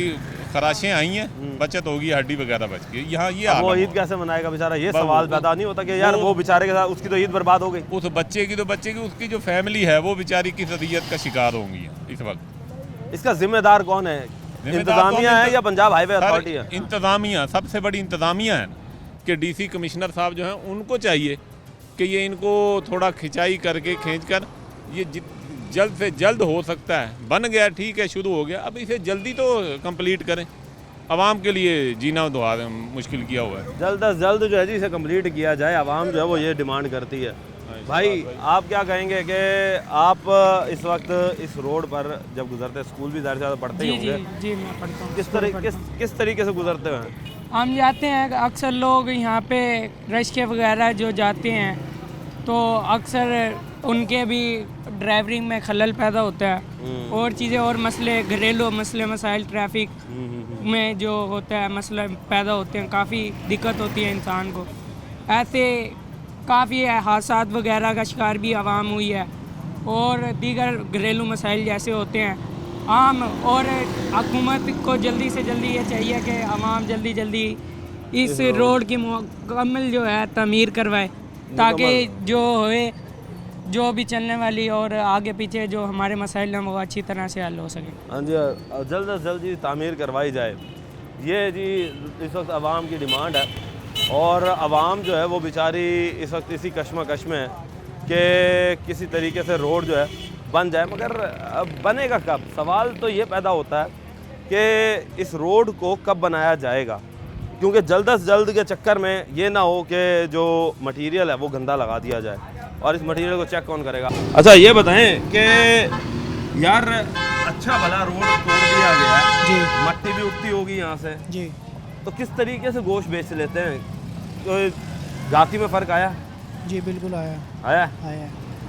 खराशें आई हैं, बचत होगी, हड्डी वगैरह बच गई। यहाँ ये वो ईद कैसे मनाएगा बेचारा? ये सवाल पैदा नहीं होता कि यार वो बेचारे के साथ उसकी तो ईद बर्बाद हो गई। उस बच्चे की उसकी जो फैमिली है वो बेचारी किस अदियत का शिकार होंगी इस वक्त। इसका जिम्मेदार कौन है? इंतजामिया है या पंजाब हाईवे अथॉरिटी है? इंतजामिया, सबसे बड़ी इंतजामिया है कि डीसी कमिश्नर साहब जो हैं उनको चाहिए कि ये इनको थोड़ा खिंचाई करके खींचकर ये जल्द से जल्द हो सकता है, बन गया ठीक है, शुरू हो गया, अब इसे जल्दी तो कंप्लीट करें। आवाम के लिए जीना तो मुश्किल किया हुआ है, जल्द अज जल्द जो है जी इसे कंप्लीट किया जाए। आवाम जो है वो ये डिमांड करती है। भाई आप क्या कहेंगे कि आप इस वक्त इस रोड पर जब गुजरते, स्कूल भी ज़्यादा पढ़ते ही होंगे? जी मैं पढ़ता हूँ। किस तरीके से गुजरते हैं? हम जाते हैं, अक्सर लोग यहाँ पे रश्के वगैरह जो जाते हैं तो अक्सर उनके भी ड्राइवरिंग में खलल पैदा होता है, और चीज़ें और मसले, घरेलू मसले मसाइल, ट्रैफिक में जो होता है मसले पैदा होते हैं, काफ़ी दिक्कत होती है इंसान को। ऐसे काफ़ी हादसात वगैरह का शिकार भी आवाम हुई है, और दीगर घरेलू मसाइल जैसे होते हैं आम। और हुकूमत को जल्दी से जल्दी ये चाहिए कि आवाम जल्दी इस रोड की मुकम्मल जो है तमीर करवाए, ताकि जो होए, जो भी चलने वाली और आगे पीछे जो हमारे मसाइल हैं वो अच्छी तरह से हल हो सके। हाँ जी, जल्द से जल्द जी तामीर करवाई जाए, ये जी इस वक्त आवाम की डिमांड है। और आवाम जो है वो बेचारी इस वक्त इसी कश्मकश में है कि किसी तरीके से रोड जो है बन जाए, मगर अब बनेगा कब? सवाल तो ये पैदा होता है कि इस रोड को कब बनाया जाएगा, क्योंकि जल्द से जल्द के चक्कर में ये ना हो कि जो मटेरियल है वो गंदा लगा दिया जाए, और इस मटेरियल को चेक कौन करेगा? अच्छा ये बताएं कि यार अच्छा भला रोड तोड़ दिया गया है जी, मट्टी भी उठती होगी यहाँ से जी, तो किस तरीके से गोश्त बेच लेते हैं? तो जाति में फ़र्क आया? जी बिल्कुल आया। आया।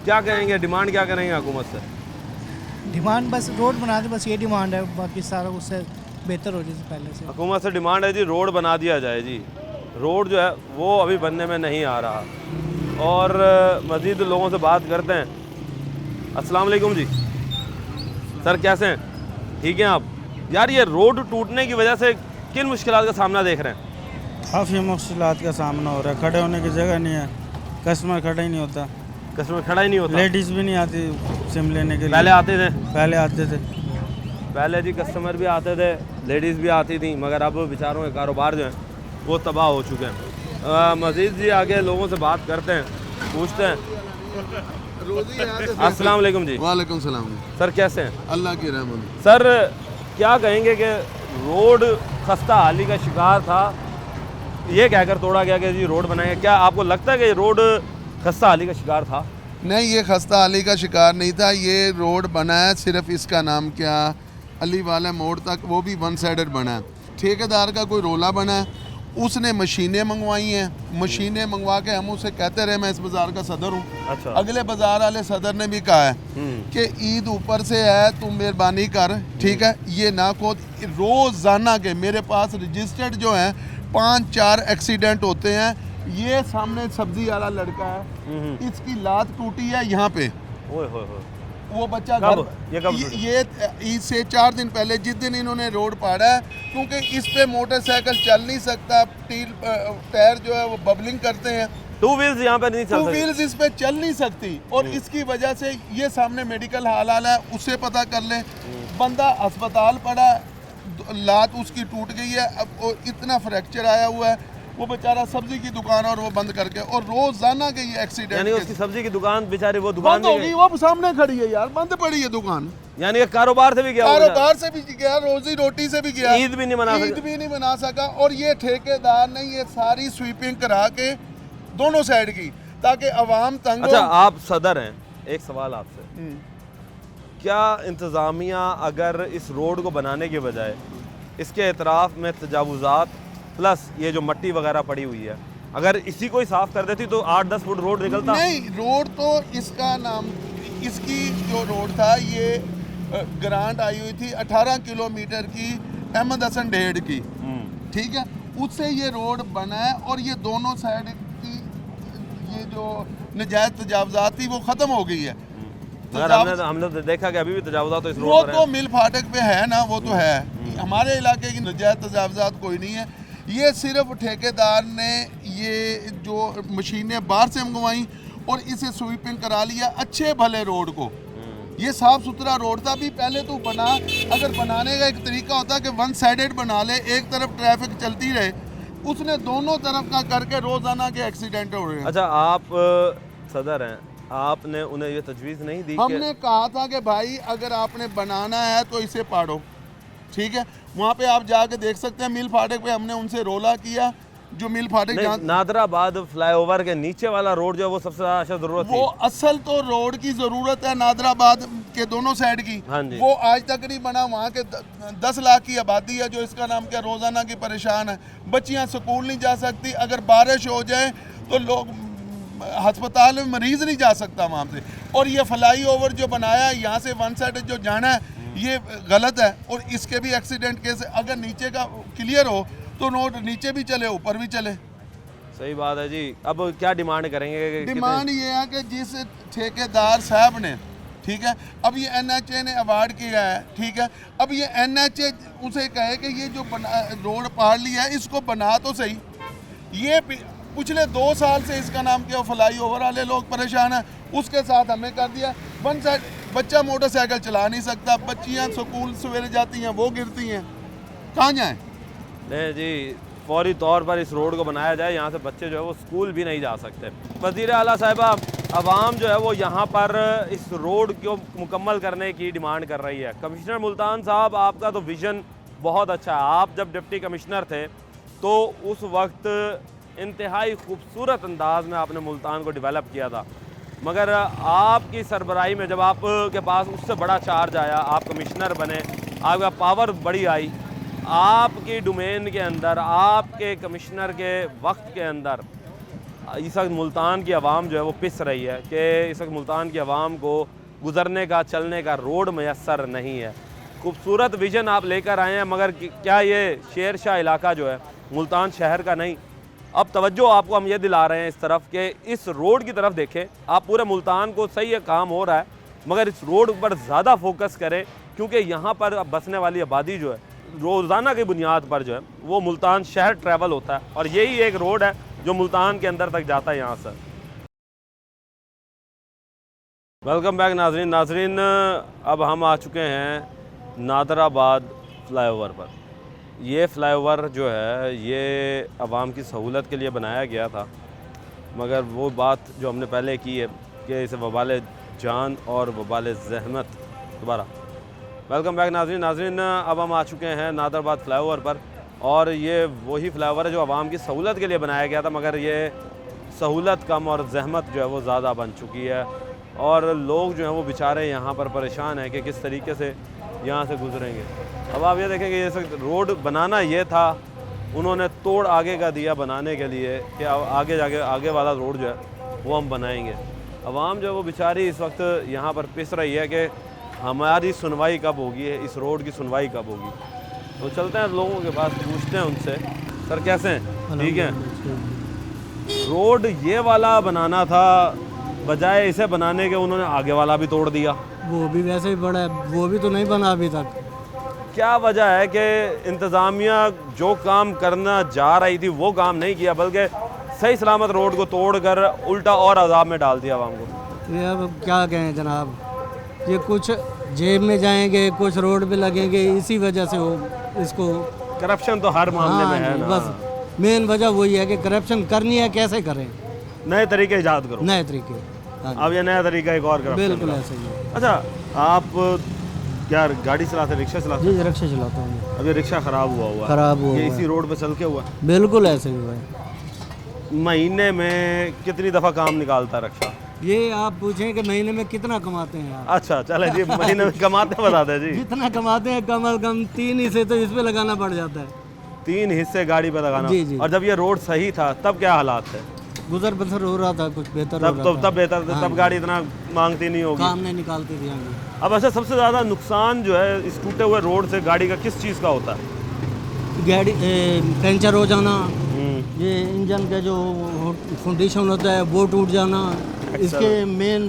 क्या कहेंगे, डिमांड क्या करेंगे हुकूमत से? डिमांड बस रोड बना दे, बस ये डिमांड है, बाकी सारा उससे बेहतर हो जैसे पहले से। हुकूमत से डिमांड है जी रोड बना दिया जाए जी। रोड जो है वो अभी बनने में नहीं आ रहा, और मज़ीद लोगों से बात करते हैं। अस्सलाम वालेकुम जी सर, कैसे हैं? ठीक हैं आप? यार ये रोड टूटने की वजह से किन मुश्किलात का सामना देख रहे हैं? काफ़ी मुश्किलात का सामना हो रहा है, खड़े होने की जगह नहीं है, कस्टमर खड़ा ही नहीं होता, कस्टमर खड़ा ही नहीं होता, लेडीज़ भी नहीं आती सिम लेने के लिए। पहले आते थे? पहले आते थे। पहले जी कस्टमर भी आते थे, लेडीज़ भी आती थी, मगर अब बेचारों के कारोबार जो हैं वो तबाह हो चुके हैं। मज़ीद जी आगे लोगों से बात करते हैं, पूछते हैं। अस्सलाम वालेकुम जी। वालेकुम सलाम। सर कैसे हैं? अल्लाह की रहमत। सर क्या कहेंगे कि रोड खस्ता हाली का शिकार था, ये कहकर तोड़ा गया कि जी रोड बनाएंगे, क्या आपको लगता है कि रोड खस्ता हाली का शिकार था? नहीं, ये खस्ता अली का शिकार नहीं था। ये रोड बना है सिर्फ इसका नाम क्या, अली वाले मोड़ तक, वो भी वन साइडेड बना है। ठेकेदार का कोई रोला बना है, उसने मशीनें मंगवाई हैं। मशीनें मंगवा के हम उसे कहते रहे मैं इस बाज़ार का सदर हूँ। अच्छा। अगले बाज़ार वाले सदर ने भी कहा है कि ईद ऊपर से है, तुम मेहरबानी कर, ठीक है, ये ना खोद। रोज़ाना के मेरे पास रजिस्टर्ड जो हैं 5-4 एक्सीडेंट होते हैं। ये सामने सब्जी वाला लड़का है, इसकी लात टूटी है यहाँ पे। ओए होए होए। वो बच्चा कब? घर ये कब? ये ईद से 4 दिन पहले, जिस दिन इन्होंने रोड पाड़ा है, क्योंकि इस पे मोटरसाइकिल चल नहीं सकता, टायर जो है वो बबलिंग करते हैं, टू व्हील्स यहाँ पे नहीं चल टू सकती। व्हील्स इस पे चल नहीं सकती, और इसकी वजह से ये सामने मेडिकल हाल है, उससे पता कर लें। बंदा अस्पताल पड़ा, लात उसकी टूट गई है, अब इतना फ्रैक्चर आया हुआ है, वो बेचारा सब्जी की दुकान और वो बंद करके, और रोजाना के ये एक्सीडेंट। यानी उसकी सब्जी की दुकान बेचारी वो दुकान बंद हो गई, वो सामने खड़ी है यार, बंद पड़ी है दुकान। यानी कारोबार से भी गया, कारोबार से भी गया, रोजी रोटी से भी गया, ईद भी नहीं मना सका। और ये ठेकेदार ने ये सारी स्वीपिंग करा के दोनों साइड की, ताकि अवाम तंग हो। अच्छा, आप सदर हैं, एक सवाल आपसे, क्या इंतज़ामिया अगर इस रोड को बनाने के बजाय इसके एतराफ़ में तजावुज़ात प्लस ये जो मट्टी वगैरह पड़ी हुई है, अगर इसी को ही साफ़ कर देती तो 8-10 फुट रोड निकलता? नहीं, रोड तो इसका नाम, इसकी जो रोड था ये ग्रांट आई हुई थी 18 किलोमीटर की, अहमद हसन ढेड़ की, ठीक है, उससे ये रोड बना है। और ये दोनों साइड की ये जो नजायज़ तजावज़ात थी वो ख़त्म हो गई है। हमने देखा कि अभी भी तजावुज़ात तो इस रोड वो पर तो मिल फाटक पे है ना, वो तो है। हमारे इलाके की नजायज़ तजावुज़ात कोई नहीं है। ये सिर्फ ठेकेदार ने ये जो मशीनें बाहर से मंगवाई और इसे स्वीपिंग करा लिया अच्छे भले रोड को। ये साफ सुथरा रोड था। अभी पहले तो बना, अगर बनाने का एक तरीका होता कि वन साइडेड बना ले, एक तरफ ट्रैफिक चलती रहे, उसने दोनों तरफ का करके रोजाना के एक्सीडेंट हो रहे हैं। अच्छा, आप सदर हैं, आपने उन्हें ये तजवीज़ नहीं दी? हमने कहा था कि भाई अगर आपने बनाना है तो इसे पाड़ो, ठीक है। वहाँ पे आप जाके देख सकते हैं, मिल फाटक पे हमने उनसे रोला किया, जो मिल फाटक नादराबाद फ्लाईओवर के नीचे वाला रोड जो है वो सबसे ज़्यादा ज़रूरत वो असल तो रोड की ज़रूरत है नादराबाद के दोनों साइड की। हाँ जी। वो आज तक नहीं बना। वहाँ के 10 लाख की आबादी है जो इसका नाम क्या रोज़ाना की परेशान है। बच्चियाँ स्कूल नहीं जा सकती, अगर बारिश हो जाए तो लोग अस्पताल में मरीज़ नहीं जा सकता वहाँ से। और ये फ्लाई ओवर जो बनाया यहाँ से वन साइड जो जाना है ये गलत है। और इसके भी एक्सीडेंट केस, अगर नीचे का क्लियर हो तो रोड नीचे भी चले ऊपर भी चले। सही बात है जी। अब क्या डिमांड करेंगे? डिमांड ये है कि जिस ठेकेदार साहब ने, ठीक है, अब ये NHA ने अवार्ड किया है, ठीक है, अब ये NHA उसे कहे कि ये जो रोड पहाड़ लिया है इसको बना तो सही। ये पिछले 2 साल से इसका नाम क्या फ्लाई ओवर वाले लोग परेशान हैं, उसके साथ हमें कर दिया वन साइड। बच्चा मोटरसाइकिल चला नहीं सकता, बच्चियाँ स्कूल सवेरे जाती हैं वो गिरती हैं, कहाँ जाएँ? नहीं जी, फौरी तौर पर इस रोड को बनाया जाए, यहाँ से बच्चे जो है वो स्कूल भी नहीं जा सकते। वज़ीर आला साहिबा, अवाम जो है वो यहाँ पर इस रोड को मुकम्मल करने की डिमांड कर रही है। कमिश्नर मुल्तान साहब, आपका तो विज़न बहुत अच्छा है। आप जब डिप्टी कमिश्नर थे तो उस वक्त इंतहाई खूबसूरत अंदाज में आपने मुल्तान को डेवलप किया था, मगर आपकी सरबराही में जब आपके पास उससे बड़ा चार्ज आया, आप कमिश्नर बने, आपका पावर बड़ी आई, आपकी डोमेन के अंदर, आपके कमिश्नर के वक्त के अंदर इस वक्त मुल्तान की आवाम जो है वो पिस रही है कि इस वक्त मुल्तान की आवाम को गुज़रने का, चलने का रोड मैसर नहीं है। खूबसूरत विज़न आप लेकर आए हैं, मगर क्या ये शेर शाह इलाका जो है मुल्तान शहर का नहीं? अब तवज्जो आपको हम ये दिला रहे हैं इस तरफ कि इस रोड की तरफ देखें। आप पूरे मुल्तान को, सही है काम हो रहा है, मगर इस रोड पर ज़्यादा फोकस करें, क्योंकि यहाँ पर बसने वाली आबादी जो है रोज़ाना की बुनियाद पर जो है वो मुल्तान शहर ट्रैवल होता है, और यही एक रोड है जो मुल्तान के अंदर तक जाता है यहाँ से। वेलकम बैक नाजरीन। अब हम आ चुके हैं नादराबाद फ्लाईओवर पर। ये फ्लाईओवर जो है ये आवाम की सहूलत के लिए बनाया गया था, मगर वो बात जो हमने पहले की है कि इसे वबाल जान और वबाल ज़हमत। दोबारा वेलकम बैक नाज़रीन, अब हम आ चुके हैं नादराबाद फ्लाईओवर पर, और ये वही फ्लाईओवर है जो आवाम की सहूलत के लिए बनाया गया था, मगर ये सहूलत कम और ज़हमत जो है वो ज़्यादा बन चुकी है, और लोग जो हैं वो बेचारे यहाँ पर परेशान हैं कि किस तरीके से यहाँ से गुजरेंगे। अब आप ये देखेंगे ये रोड बनाना ये था, उन्होंने तोड़ आगे का दिया बनाने के लिए कि आगे जाके आगे वाला रोड जो है वो हम बनाएंगे। आवाम जो है वो बेचारी इस वक्त यहाँ पर पिस रही है कि हमारी सुनवाई कब होगी, इस रोड की सुनवाई कब होगी। तो चलते हैं लोगों के पास, पूछते हैं उनसे, सर कैसे हैं? ठीक है। रोड ये वाला बनाना था, बजाय इसे बनाने के उन्होंने आगे वाला भी तोड़ दिया। वो भी वैसे ही बड़ा है, वो भी तो नहीं बना अभी तक। क्या वजह है कि इंतज़ामिया जो काम करना जा रही थी वो काम नहीं किया, बल्कि सही सलामत रोड को तोड़कर उल्टा और अजाब में डाल दिया आवाम को? ये अब क्या कहें जनाब, ये कुछ जेब में जाएंगे, कुछ रोड पे लगेंगे, इसी वजह से वो इसको करप्शन तो हर मामले में है ना। बस मेन वजह वही है कि करप्शन करनी है, कैसे करें, नए तरीके ईजाद करो, नए तरीके। अब ये नया तरीका एक और करप्शन। बिल्कुल ऐसे ही है। अच्छा, आप क्या गाड़ी चलाते, रिक्शा चलाते? जी रिक्शा चलाता हूँ। अभी रिक्शा ख़राब हुआ है? ख़राब हुआ ये है। इसी रोड पे चल के हुआ? बिल्कुल ऐसे ही हुआ है। महीने में कितनी दफ़ा काम निकालता है रिक्शा? ये आप पूछें कि महीने में कितना कमाते हैं आप? अच्छा चले जी, महीने में कमाते बताते हैं जी। जितना कमाते हैं कम अज कम 3 हिस्से तो इस पे लगाना पड़ जाता है। 3 हिस्से गाड़ी पे लगाना? जी जी। और जब ये रोड सही था तब क्या हालात थे? गुजर बसर हो रहा था, कुछ बेहतर तब तो तब बेहतर था, तब गाड़ी इतना मांगती नहीं होगी, काम नहीं निकालती थी आगे। अब ऐसा सबसे ज़्यादा नुकसान जो है इस टूटे हुए रोड से गाड़ी का किस चीज़ का होता है? गाड़ी पंचर हो जाना, ये इंजन का जो फाउंडेशन होता है वो टूट जाना, इसके मेन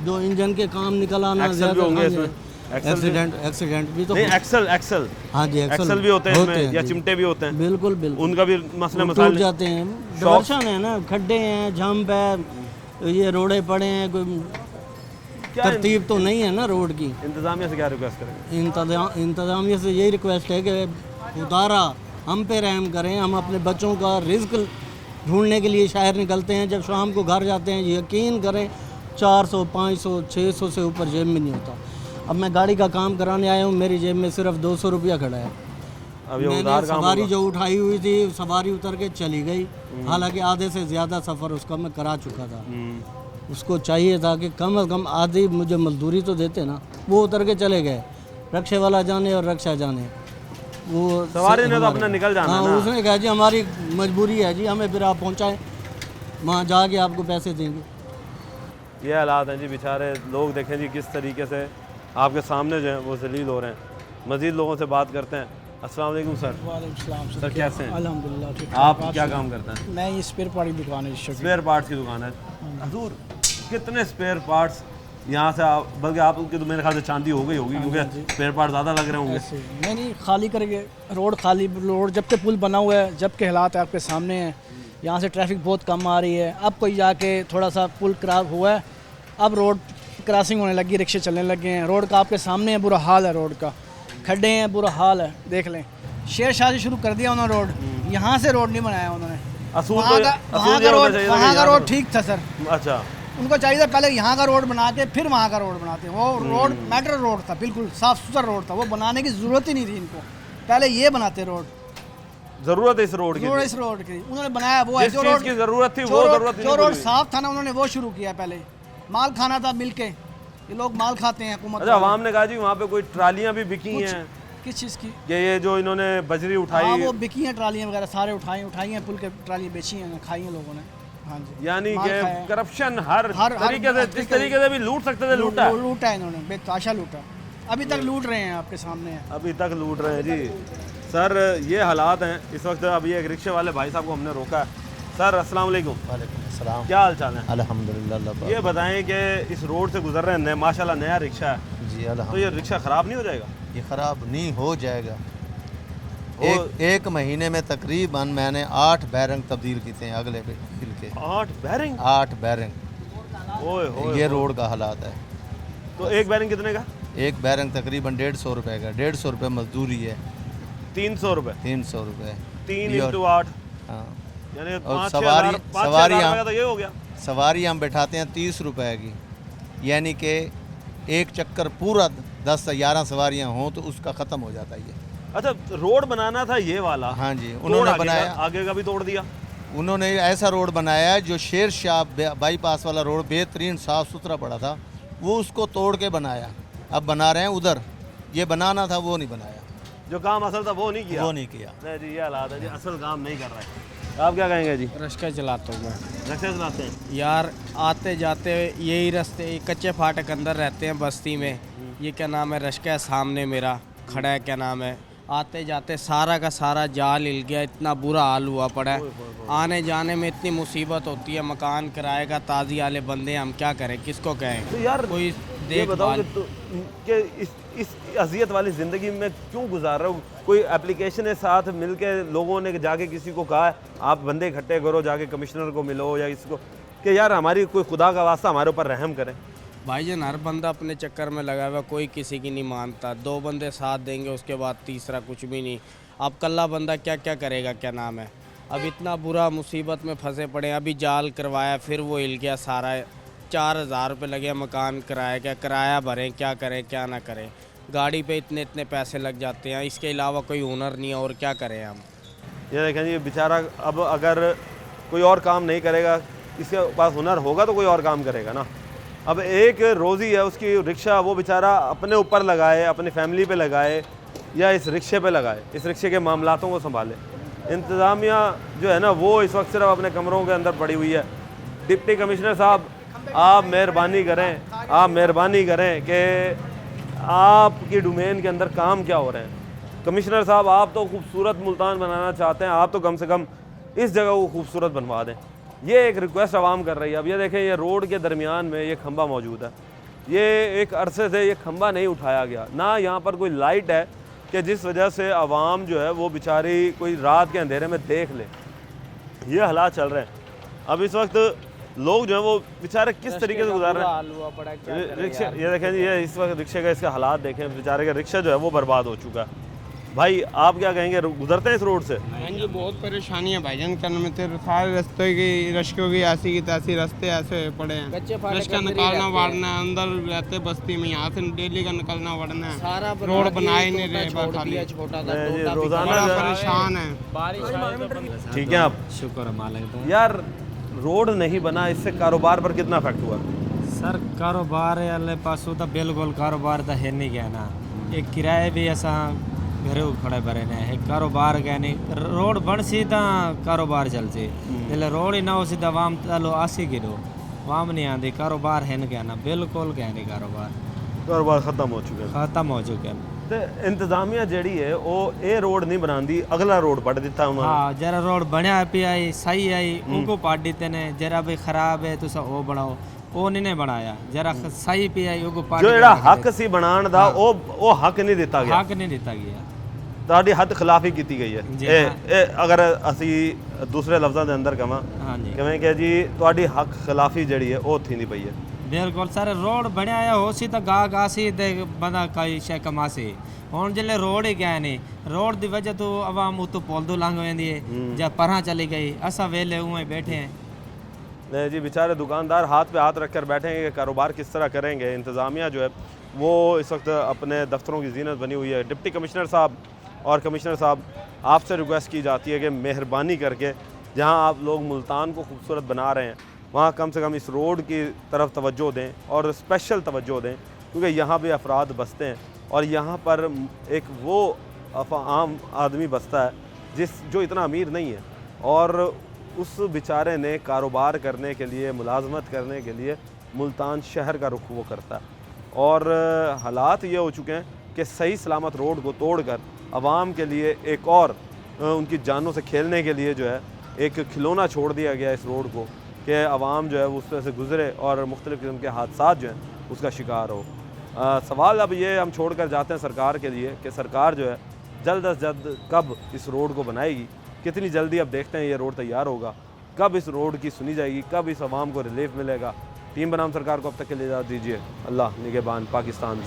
जो इंजन के काम निकल आना, एक्सल भी होंगे इसमें? एक्सीडेंट भी तो नहीं, एक्सल हाँ जी, एक्सल भी होते हैं इसमें, या चिमटे भी होते हैं? बिल्कुल बिल्कुल, उनका भी मसले टूट मसाइल जाते हैं। डायवर्शन है ना, खड्डे हैं, जंप है, ये रोडे पड़े हैं, कोई तरतीब तो नहीं है ना रोड की। इंतजामिया से क्या रिक्वेस्ट करेंगे? इंतजामिया से यही रिक्वेस्ट है कि खुदारा हम पे रहम करें। हम अपने बच्चों का रिस्क ढूंढने के लिए शहर निकलते हैं, जब शाम को घर जाते हैं यकीन करें 400 500 600 से ऊपर जेब में नहीं होता। अब मैं गाड़ी का काम कराने आया हूँ, मेरी जेब में सिर्फ 200 रुपया खड़ा है। अब ये मैंने सवारी जो उठाई हुई थी, सवारी उतर के चली गई, हालांकि आधे से ज़्यादा सफ़र उसका मैं करा चुका था। उसको चाहिए था कि कम से कम आधी मुझे मजदूरी तो देते ना, वो उतर के चले गए। रक्शे वाला जाने और रक्षा जाने, वो सवारी ने तो अपना निकल जाना हाँ, ना। उसने कहा जी हमारी मजबूरी है जी, हमें फिर आप पहुँचाएँ, वहाँ जाके आपको पैसे देंगे। ये हालात हैं जी, बेचारे लोग देखें जी किस तरीके से आपके सामने जो है वो जलील हो रहे हैं। मज़ीद लोगों से बात करते हैं। अस्सलाम वालेकुम सर। वालेकुम सर कैसे हैं? अल्हम्दुलिल्लाह ठीक। आप क्या काम करते हैं? मैं ये स्पेयर पार्ट की दुकान है। स्पेयर पार्ट्स की दुकान है। हजूर कितने स्पेयर पार्ट्स यहाँ से आप, बल्कि आपकी तो मेरे ख्याल से चांदी हो गई होगी, क्योंकि स्पेयर पार्ट ज़्यादा लग रहे होंगे। नहीं खाली करके रोड, खाली रोड, जब के पुल बना हुआ है, जब के हालात आपके सामने हैं, यहाँ से ट्रैफिक बहुत कम आ रही है। अब कोई जाके थोड़ा सा पुल क्रॉस हुआ है, अब रोड क्रॉसिंग होने लगी, रिक्शे चलने लगे हैं। रोड का आपके सामने है, बुरा हाल है रोड का, खड्डे हैं, बुरा हाल है, देख लें। शेर शाह से शुरू कर दिया उन्होंने रोड, यहाँ से रोड नहीं बनाया उन्होंने। वहाँ का रोड ठीक था सर। अच्छा, उनको चाहिए था पहले यहाँ का रोड बना के फिर वहाँ का रोड बनाते। वो रोड मेट्रो रोड था, बिल्कुल साफ सुथरा रोड था, वो बनाने की ज़रूरत ही नहीं थी इनको, पहले ये बनाते रोड। ज़रूरत है इस रोड की, इस रोड की उन्होंने बनाया वो है, जो रोड की ज़रूरत थी वो ज़रूरत, जो रोड साफ था ना उन्होंने वो शुरू किया। पहले माल खाना था मिल के, ये लोग माल खाते हैं हुकूमत। अच्छा, आवाम ने कहा जी वहाँ पे कोई ट्रालियाँ भी बिकी हैं? किस चीज़ की? ये जो इन्होंने बजरी उठाई, हाँ वो बिकी हैं, ट्रालियाँ वगैरह सारे उठाई हैं, पुल के ट्राली बेची हैं, खाई हैं लोगों ने। हाँ जी, यानी कि करप्शन हर तरीके से, जिस तरीके से भी लूट सकते थे लूटा है इन्होंने, बेतहाशा लूटा, अभी तक लूट रहे हैं, आपके सामने है, अभी तक लूट रहे हैं जी। सर ये हालात हैं इस वक्त। अभी एक रिक्शे वाले भाई साहब को हमने रोका है। सर अस्सलाम वालेकुम। वालेकुम अस्सलाम। क्या हाल चाल है? अल्हम्दुलिल्लाह। ये बताएं कि इस रोड से गुजर रहे हैं, माशाल्लाह नया रिक्शा है जी, तो ये रिक्शा ख़राब नहीं हो जाएगा? ये ख़राब नहीं हो जाएगा। एक महीने में तकरीबन मैंने 8 बैरंग तब्दील किए हैं अगले व्हील के। 8 बैरिंग? 8 बैरंग। ओए ये रोड का हालात है। तो एक बैरिंग कितने का? एक बैरंग तकरीबन 150 रुपए का, 150 रुपए मजदूरी है। 300 रुपए, 300 रुपए 3 ये और- इंटू 8 हाँ। यानी और 5-6 सवारी का तो ये हो गया। सवारी हम बैठाते हैं 30 रुपए की, यानी कि एक चक्कर पूरा 10 से 11 सवारियां हों तो उसका ख़त्म हो जाता है ये। अच्छा, रोड बनाना था ये वाला, हाँ जी, तोड़ उन्होंने आगे बनाया। का- आगे का भी तोड़ दिया। उन्होंने ऐसा रोड बनाया है जो शेर शाह बाईपास वाला रोड बेहतरीन साफ़ सुथरा पड़ा था, वो उसको तोड़ के बनाया। अब बना रहे हैं उधर, ये बनाना था वो नहीं बनाया, जो काम असल था वो नहीं किया। वो नहीं किया। नहीं जी, ये हालात है जी, असल काम नहीं कर रहा है। आप क्या कहेंगे जी? रिक्शा चलाता हूँ मैं रिक्शा चलाते हैं यार, आते जाते यही रास्ते, कच्चे फाटक अंदर रहते हैं बस्ती में। ये क्या नाम है, रिक्शा है सामने मेरा खड़ा है, क्या नाम है, आते जाते सारा का सारा जाल हिल गया, इतना बुरा हाल हुआ पड़ा है। आने जाने में इतनी मुसीबत होती है, मकान किराए का ताज़ी वाले बंदे, हम क्या करें, किसको कहें? तो यार कोई ये बताओ देखभाल कि इस अजियत वाली ज़िंदगी में क्यों गुजार रहे हो? कोई एप्लीकेशन के साथ मिल के लोगों ने जाके किसी को कहा है आप बंदे इकट्ठे करो, जाके कमिश्नर को मिलो या इसको, कि यार हमारी कोई खुदा का वास्ता हमारे ऊपर रहम करें। भाईजान, हर बंदा अपने चक्कर में लगा हुआ, कोई किसी की नहीं मानता। 2 बंदे साथ देंगे, उसके बाद तीसरा कुछ भी नहीं। अब कल्ला बंदा क्या क्या करेगा, क्या नाम है। अब इतना बुरा मुसीबत में फंसे पड़े, अभी जाल करवाया, फिर वो हिल गया सारा। 4000 रुपये लगे मकान किराए का, किराया भरें, क्या करें क्या ना करें। गाड़ी पे इतने इतने पैसे लग जाते हैं, इसके अलावा कोई हुनर नहीं है, और क्या करें हम। ये देखें जी, बेचारा अब अगर कोई और काम नहीं करेगा, इसके पास हुनर होगा तो कोई और काम करेगा ना। अब एक रोज़ी है उसकी, रिक्शा वो बेचारा अपने ऊपर लगाए, अपनी फैमिली पे लगाए या इस रिक्शे पे लगाए, इस रिक्शे के मामलातों को संभाले। इंतज़ामिया जो है ना वो इस वक्त सिर्फ अपने कमरों के अंदर पड़ी हुई है। डिप्टी कमिश्नर साहब, आप मेहरबानी करें कि आपकी डोमेन के अंदर काम क्या हो रहे हैं। कमिश्नर साहब, आप तो खूबसूरत मुल्तान बनाना चाहते हैं, आप तो कम से कम इस जगह को खूबसूरत बनवा दें। ये एक रिक्वेस्ट आवाम कर रही है। अब ये देखें, ये रोड के दरमियान में ये खंबा मौजूद है, ये एक अरसे से ये खंबा नहीं उठाया गया, ना यहाँ पर कोई लाइट है कि जिस वजह से आवाम जो है वो बेचारी कोई रात के अंधेरे में देख ले। ये हालात चल रहे हैं। अब इस वक्त लोग जो है वो बेचारे किस तरीके से गुजार रहे हैं। रिक्शे, ये देखें जी, ये इस वक्त रिक्शे का इसका हालात देखें, बेचारे का रिक्शा जो है वो बर्बाद हो चुका है। भाई आप क्या कहेंगे, गुजरते हैं इस रोड से? हाँ जी, बहुत परेशानी है भाईजान करने में। तो सारे रास्ते की रश्कों की ऐसी की तैसी रास्ते ऐसे पड़े हैं, रश्का निकालना वाड़ना, अंदर रहते बस्ती में, यहाँ से डेली का निकलना वड़ना है, रोड बनाए नहीं रहे, खाली रोजाना परेशान है। ठीक है आप, शुक्र मालिक। यार रोड नहीं बना, इससे कारोबार पर कितना इफेक्ट हुआ? सर कारोबार वाले पासों तो बिल्कुल कारोबार तो है नहीं गया ना, एक किराए भी ऐसा घरे खड़े भरे ने है, कारोबार गया नहीं। रोड बन सी तो कारोबार चल सी, जल्द रोड ही ना हो सी तो वाम चलो आसी गिरो, वाम नहीं आती, कारोबार है नहीं गया ना, बिल्कुल गया नहीं कारोबार खत्म हो चुके हैं, खत्म हो चुके हैं। तो इंतजामिया जड़ी है वो ये रोड नहीं बनाती, अगला रोड पड़ दिता उन्होंने। हाँ, जरा रोड बनया पे आई सही आई, उनको पाट देते ने, जरा भी खराब है तो वो बनाओ, वो नहीं बनाया, जरा सही पे आई उनको पाट जो एड़ा हक सी बनान दा वो हक नहीं दिता गया, हक नहीं दिता गया, ਤੁਹਾਡੀ ਹੱਦ ਖਿਲਾਫੀ ਕੀਤੀ ਗਈ ਹੈ। ਇਹ ਅਗਰ ਅਸੀਂ ਦੂਸਰੇ ਲਫ਼ਜ਼ਾਂ ਦੇ ਅੰਦਰ ਕਹਾਂ, ਹਾਂਜੀ, ਕਿਵੇਂ ਕਿ ਜੀ ਤੁਹਾਡੀ ਹੱਕ ਖਿਲਾਫੀ ਜਿਹੜੀ ਹੈ ਉਹ ਥੀਂਦੀ ਪਈ ਹੈ। बिल्कुल सर, रोड बनया हो सी तो गा गा सी दे बंदा कई शे कमा सी, हुण जिले रोड ही गया नहीं, रोड की वजह तो आवाम उतो पुल तो लंघ वेंदी है, जब परां चली गई असा वेले उवें बैठे हैं। नहीं जी, बेचारे दुकानदार हाथ पे हाथ रखकर बैठेंगे कि कारोबार किस तरह करेंगे। इंतज़ामिया जो है वो इस वक्त अपने दफ्तरों की जीनत बनी हुई है। डिप्टी कमिश्नर साहब और कमिश्नर साहब, आपसे रिक्वेस्ट की जाती है कि मेहरबानी करके जहां आप लोग मुल्तान को खूबसूरत बना रहे हैं वहाँ कम से कम इस रोड की तरफ तवज्जो दें, और स्पेशल तवज्जो दें, क्योंकि यहाँ भी अफराद बसते हैं और यहाँ पर एक वो आम आदमी बसता है जो इतना अमीर नहीं है, और उस बेचारे ने कारोबार करने के लिए, मुलाजमत करने के लिए मुल्तान शहर का रुख वो करता है। और हालात ये हो चुके हैं कि सही सलामत रोड को तोड़कर आवाम के लिए एक और उनकी जानों से खेलने के लिए जो है एक खिलौना छोड़ दिया गया इस रोड को, कि आवाम जो है उस तरह से गुज़रे और मुख्तलिफ़ किस्म के हादसात जो हैं उसका शिकार हो। सवाल अब ये हम छोड़ कर जाते हैं सरकार के लिए कि सरकार जो है जल्द अज जल्द कब इस रोड को बनाएगी, कितनी जल्दी अब देखते हैं ये रोड तैयार होगा, कब इस रोड की सुनी जाएगी, कब इस आवाम को रिलीफ मिलेगा। टीम बनाम सरकार को अब तक के लिए इजाज़त दीजिए। अल्लाह निगहबान पाकिस्तान।